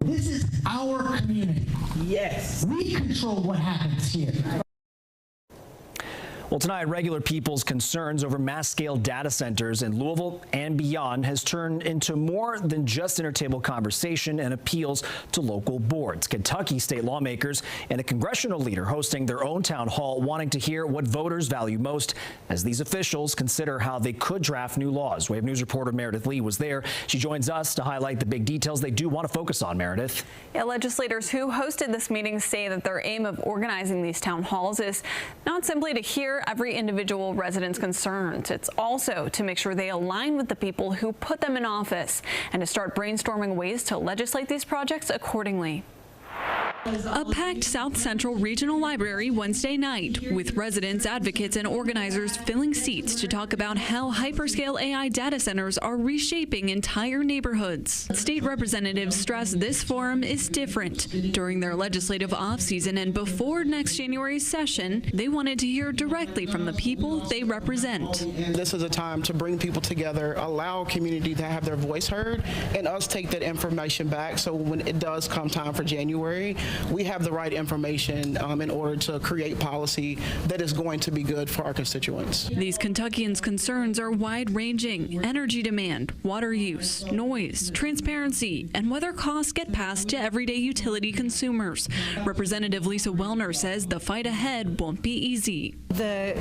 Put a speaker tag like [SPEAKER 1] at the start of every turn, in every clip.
[SPEAKER 1] This is our community.
[SPEAKER 2] Yes.
[SPEAKER 1] We control what happens here.
[SPEAKER 3] Well, tonight, regular people's concerns over mass-scale data centers in Louisville and beyond has turned into more than just inter-table conversation and appeals to local boards. Kentucky state lawmakers and a congressional leader hosting their own town hall, wanting to hear what voters value most as these officials consider how they could draft new laws. Wave News reporter Meredith Lee was there. She joins us to highlight the big details they do want to focus on. Meredith.
[SPEAKER 4] Yeah, legislators who hosted this meeting say that their aim of organizing these town halls is not simply to hear every individual resident's concerns. It's also to make sure they align with the people who put them in office and to start brainstorming ways to legislate these projects accordingly. A packed South Central Regional Library Wednesday night with residents, advocates, and organizers filling seats to talk about how hyperscale AI data centers are reshaping entire neighborhoods. State representatives stress this forum is different. During their legislative offseason and before next January's session, they wanted to hear directly from the people they represent.
[SPEAKER 2] This is a time to bring people together, allow community to have their voice heard, and us take that information back so when it does come time for January, we have the right information in order to create policy that is going to be good for our constituents.
[SPEAKER 4] These Kentuckians' concerns are wide-ranging: energy demand, water use, noise, transparency, and whether costs get passed to everyday utility consumers. Representative Lisa Wellner says the fight ahead won't be easy.
[SPEAKER 5] The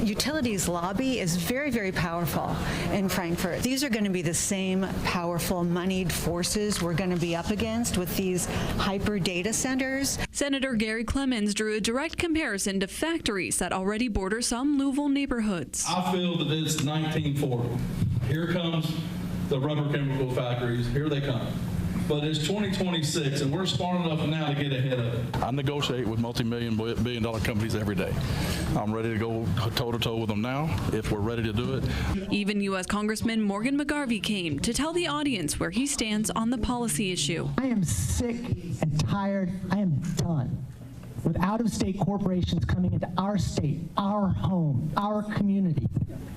[SPEAKER 5] utilities lobby is very, very powerful in Frankfurt. These are going to be the same powerful moneyed forces we're going to be up against with these hyper data centers.
[SPEAKER 4] Senator Gary Clemens drew a direct comparison to factories that already border some Louisville neighborhoods.
[SPEAKER 6] I feel that it's 1940. Here comes the rubber chemical factories. Here they come. But it's 2026, and we're smart enough now to get ahead of it.
[SPEAKER 7] I negotiate with multi-billion-dollar companies every day. I'm ready to go toe-to-toe with them now if we're ready to do it.
[SPEAKER 4] Even U.S. Congressman Morgan McGarvey came to tell the audience where he stands on the policy issue.
[SPEAKER 1] I am sick and tired. I am done with out-of-state corporations coming into our state, our home, our community,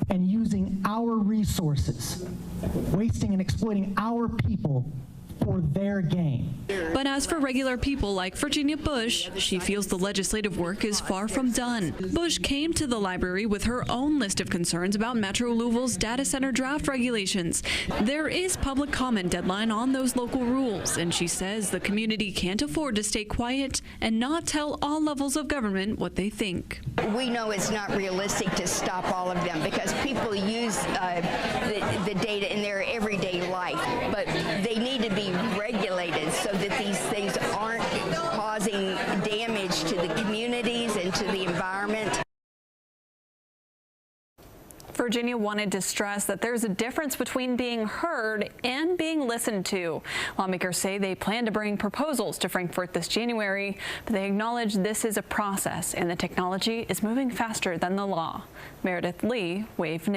[SPEAKER 1] and using our resources, wasting and exploiting our people for their gain.
[SPEAKER 4] But as for regular people like Virginia Bush, she feels the legislative work is far from done. Bush came to the library with her own list of concerns about Metro Louisville's data center draft regulations. There is public comment deadline on those local rules, and she says the community can't afford to stay quiet and not tell all levels of government what they think.
[SPEAKER 8] We know it's not realistic to stop all of them because people use the data in their everyday life, but they need to be regulated so that these things aren't causing damage to the communities and to the environment.
[SPEAKER 4] Virginia wanted to stress that there's a difference between being heard and being listened to. Lawmakers say they plan to bring proposals to Frankfurt this January, but they acknowledge this is a process and the technology is moving faster than the law. Meredith Lee, Wave News.